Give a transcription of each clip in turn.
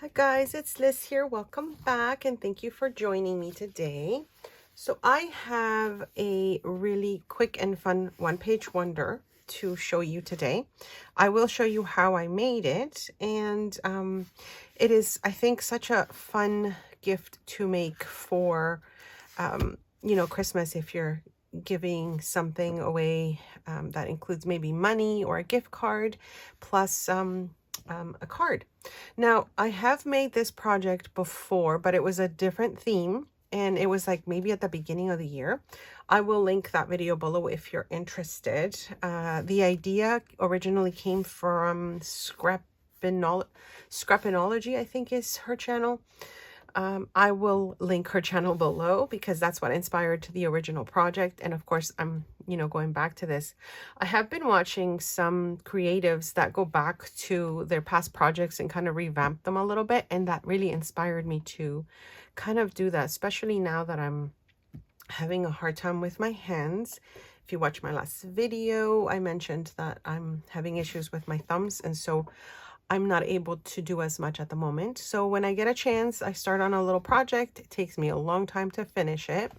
Hi guys, it's Liz here. Welcome back and thank you for joining me today. So I have a really quick and fun one-page wonder to show you today. I will show you how I made it, and it is, I think, such a fun gift to make for Christmas, if you're giving something away that includes maybe money or a gift card plus a card. Now, I have made this project before, but it was a different theme, and it was like maybe at the beginning of the year. I will link that video below if you're interested. The idea originally came from Scrapinology, I think is her channel. I will link her channel below because that's what inspired to the original project. And of course, I'm, going back to this. I have been watching some creatives that go back to their past projects and kind of revamp them a little bit. And that really inspired me to kind of do that, especially now that I'm having a hard time with my hands. If you watch my last video, I mentioned that I'm having issues with my thumbs. And so I'm not able to do as much at the moment. So when I get a chance, I start on a little project. It takes me a long time to finish it,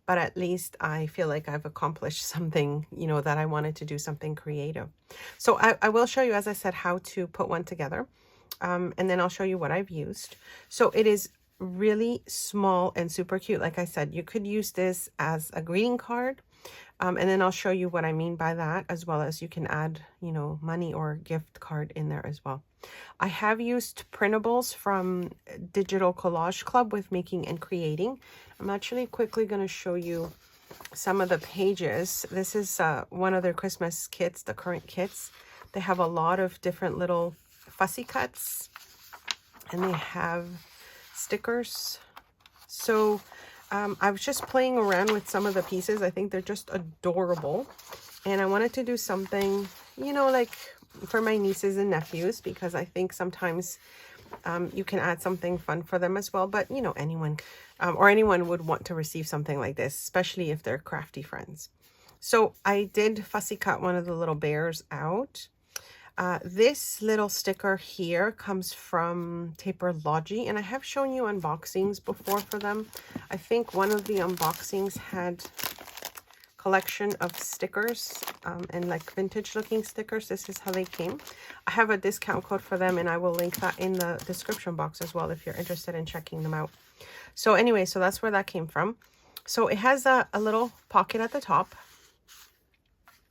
but at least I feel like I've accomplished something, that I wanted to do, something creative. So I will show you, as I said, how to put one together. And then I'll show you what I've used. So it is really small and super cute. Like I said, you could use this as a greeting card. And then I'll show you what I mean by that, as well as you can add, money or gift card in there as well. I have used printables from Digital Collage Club with making and creating. I'm actually quickly going to show you some of the pages. This is one of their Christmas kits, the current kits. They have a lot of different little fussy cuts, and they have stickers. So I was just playing around with some of the pieces. I think they're just adorable. And I wanted to do something, like for my nieces and nephews, because I think sometimes you can add something fun for them as well. But, anyone or anyone would want to receive something like this, especially if they're crafty friends. So I did fussy cut one of the little bears out. This little sticker here comes from Taperlogy, and I have shown you unboxings before for them. I think one of the unboxings had collection of stickers and like vintage looking stickers. This is how they came. I have a discount code for them, and I will link that in the description box as well if you're interested in checking them out. So anyway, so that's where that came from. So it has a little pocket at the top,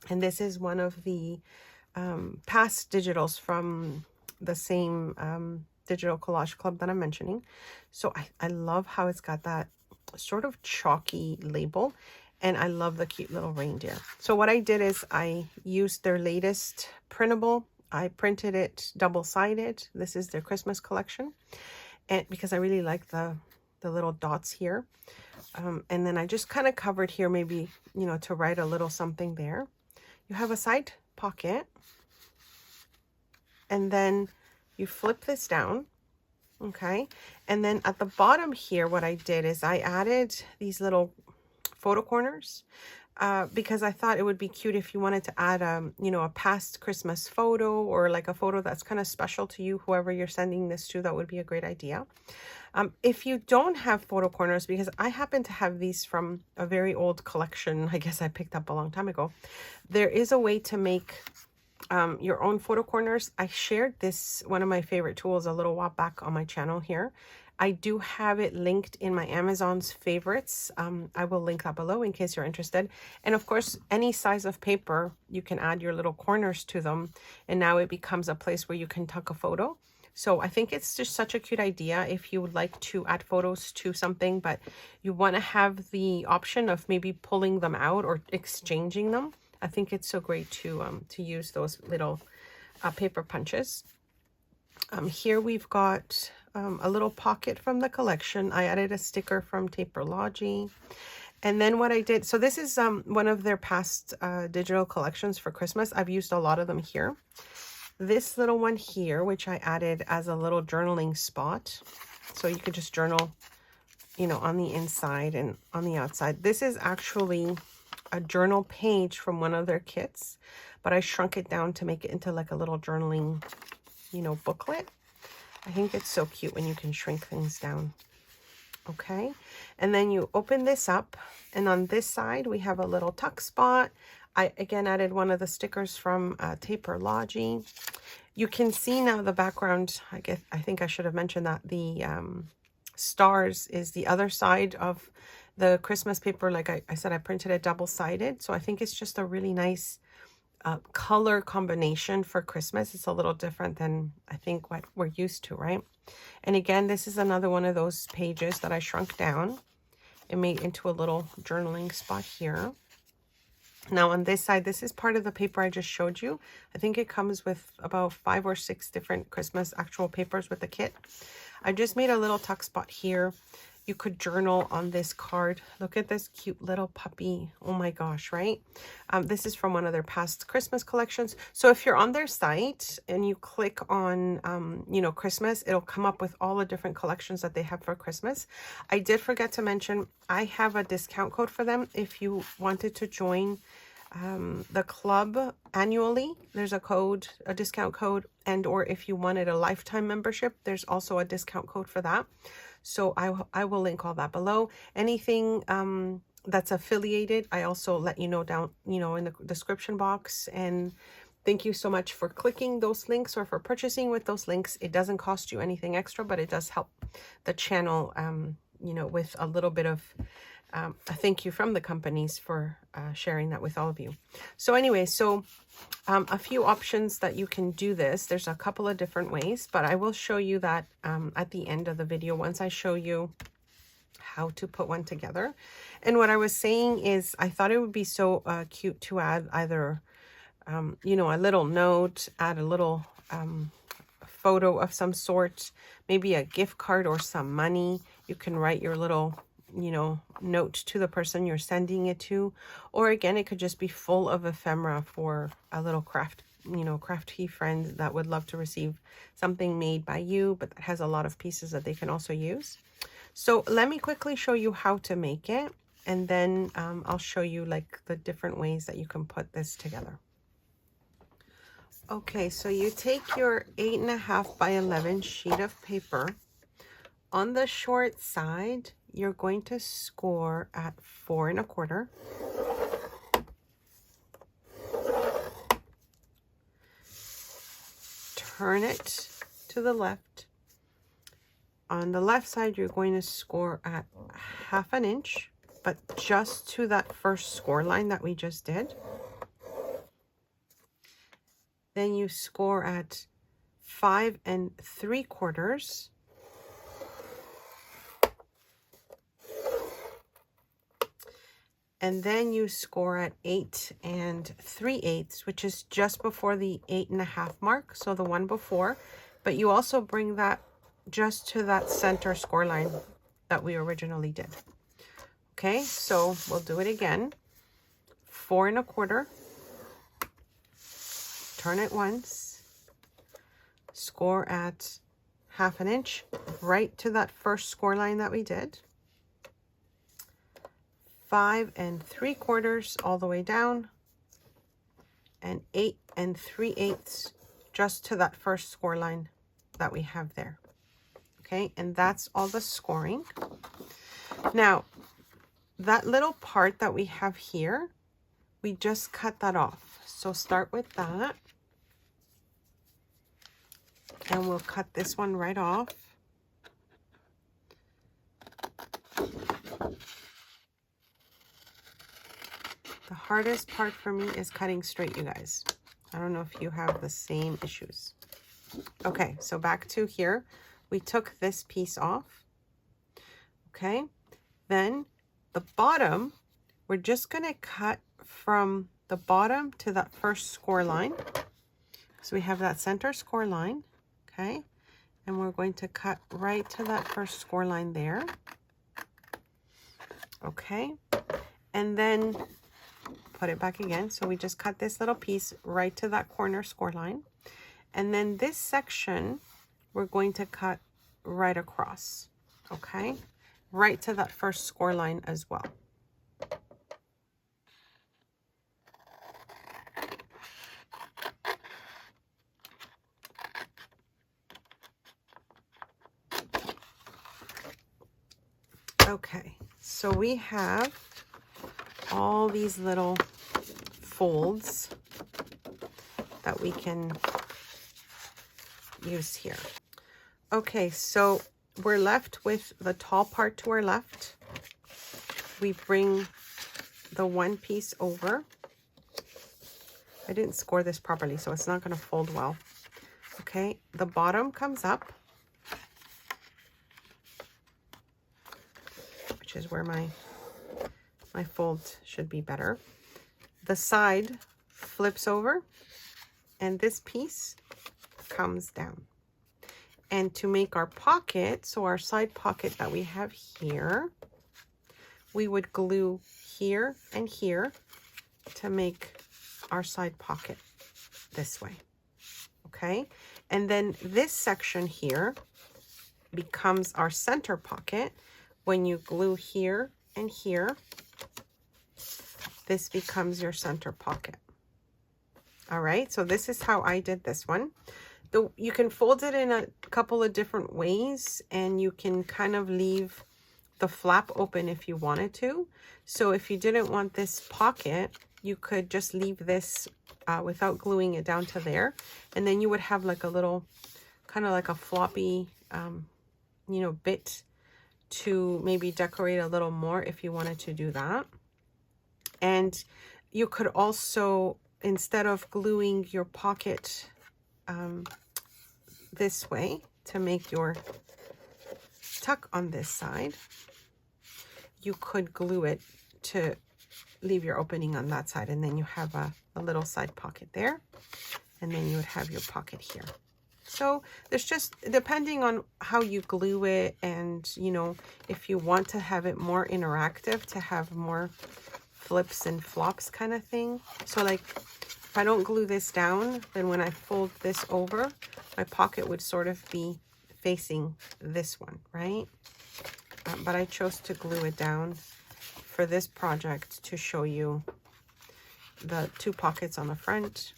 and this is one of the past digitals from the same Digital Collage Club that I'm mentioning. So I love how it's got that sort of chalky label, and I love the cute little reindeer. So what I did is I used their latest printable. I printed it double-sided. This is their Christmas collection, and because I really like the little dots here. And then I just kind of covered here, maybe, to write a little something there. You have a side pocket, and then you flip this down, okay? And then at the bottom here, what I did is I added these little photo corners because I thought it would be cute if you wanted to add a past Christmas photo, or like a photo that's kind of special to you, whoever you're sending this to. That would be a great idea. If you don't have photo corners, because I happen to have these from a very old collection, I guess I picked up a long time ago, there is a way to make your own photo corners. I shared this, one of my favorite tools, a little while back on my channel here. I do have it linked in my Amazon's favorites. I will link that below in case you're interested. And of course, any size of paper, you can add your little corners to them, and now it becomes a place where you can tuck a photo. So I think it's just such a cute idea if you would like to add photos to something, but you want to have the option of maybe pulling them out or exchanging them. I think it's so great to use those little paper punches. Here we've got a little pocket from the collection. I added a sticker from Taperlogy. And then what I did, so this is one of their past digital collections for Christmas. I've used a lot of them here. This little one here, which I added as a little journaling spot. So you could just journal, on the inside and on the outside. This is actually a journal page from one of their kits, but I shrunk it down to make it into like a little journaling, booklet. I think it's so cute when you can shrink things down. Okay, and then you open this up, and on this side we have a little tuck spot. I again added one of the stickers from Taperlogy. You can see now the background. I think I should have mentioned that the stars is the other side of the Christmas paper. Like I said, I printed it double-sided, so I think it's just a really nice color combination for Christmas. It's a little different than I think what we're used to, right? And again, this is another one of those pages that I shrunk down and made into a little journaling spot here. Now on this side, this is part of the paper I just showed you. I think it comes with about 5 or 6 different Christmas actual papers with the kit. I just made a little tuck spot here. You could journal on this card. Look at this cute little puppy. Oh my gosh, right? This is from one of their past Christmas collections. So if you're on their site and you click on, you know, Christmas, it'll come up with all the different collections that they have for Christmas. I did forget to mention, I have a discount code for them. If you wanted to join the club annually, there's a discount code, and or if you wanted a lifetime membership, there's also a discount code for that. So I will link all that below. Anything that's affiliated, I also let you know down, you know, in the description box. And thank you so much for clicking those links or for purchasing with those links. It doesn't cost you anything extra, but it does help the channel, you know, with a little bit of a thank you from the companies for sharing that with all of you. So anyway, so a few options that you can do this. There's a couple of different ways, but I will show you that at the end of the video once I show you how to put one together. And what I was saying is I thought it would be so cute to add either, you know, a little note, add a little photo of some sort, maybe a gift card or some money. You can write your little, you know, note to the person you're sending it to, or again, it could just be full of ephemera for a little craft, you know, crafty friend that would love to receive something made by you, but that has a lot of pieces that they can also use. So let me quickly show you how to make it, and then I'll show you like the different ways that you can put this together. Okay, so you take your 8.5 by 11 sheet of paper. On the short side, you're going to score at 4 1/4. Turn it to the left. On the left side, you're going to score at 1/2 inch, but just to that first score line that we just did. Then you score at 5 3/4. And then you score at 8 3/8, which is just before the 8.5 mark, so the one before. But you also bring that just to that center score line that we originally did. Okay, so we'll do it again. 4 1/4. Turn it once. Score at 1/2 inch, right to that first score line that we did. 5 3/4 all the way down, and 8 3/8 just to that first score line that we have there. Okay, and that's all the scoring. Now, that little part that we have here, we just cut that off. So start with that, and we'll cut this one right off. The hardest part for me is cutting straight, you guys. I don't know if you have the same issues. Okay, so back to here. We took this piece off. Okay, then the bottom, we're just going to cut from the bottom to that first score line. So we have that center score line. Okay, and we're going to cut right to that first score line there. Okay, and then put it back again. So we just cut this little piece right to that corner score line. And then this section, we're going to cut right across, okay? Right to that first score line as well. Okay, so we have all these little folds that we can use here. Okay, so we're left with the tall part to our left. We bring the one piece over. I didn't score this properly, so it's not going to fold well. Okay, the bottom comes up, which is where my fold should be better. The side flips over, and this piece comes down. And to make our pocket, so our side pocket that we have here, we would glue here and here to make our side pocket this way. Okay, and then this section here becomes our center pocket. When you glue here and here, this becomes your center pocket. All right, so this is how I did this one. You can fold it in a couple of different ways, and you can kind of leave the flap open if you wanted to. So if you didn't want this pocket, you could just leave this without gluing it down to there, and then you would have like a little, kind of like a floppy, you know, bit to maybe decorate a little more if you wanted to do that. And you could also, instead of gluing your pocket this way to make your tuck on this side, you could glue it to leave your opening on that side, and then you have a little side pocket there, and then you would have your pocket here. So there's just, depending on how you glue it, and you know, if you want to have it more interactive, to have more flips and flops kind of thing. So like if I don't glue this down, then when I fold this over, my pocket would sort of be facing this one, right? But I chose to glue it down for this project to show you the two pockets on the front,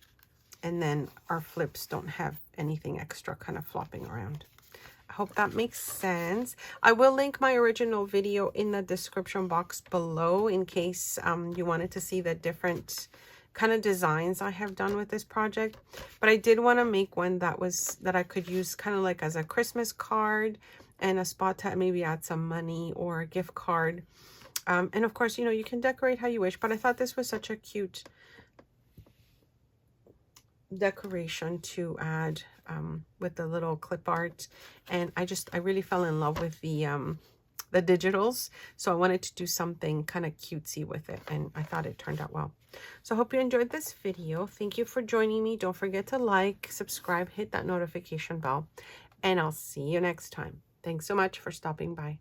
and then our flips don't have anything extra kind of flopping around. I hope that makes sense. I will link my original video in the description box below in case you wanted to see the different kind of designs I have done with this project. But I did want to make one that I could use kind of like as a Christmas card, and a spot to maybe add some money or a gift card. And of course, you know, you can decorate how you wish, but I thought this was such a cute decoration to add with the little clip art. And I really fell in love with the digitals, so I wanted to do something kind of cutesy with it, and I thought it turned out well. So I hope you enjoyed this video. Thank you for joining me. Don't forget to like, subscribe, hit that notification bell, and I'll see you next time. Thanks so much for stopping by.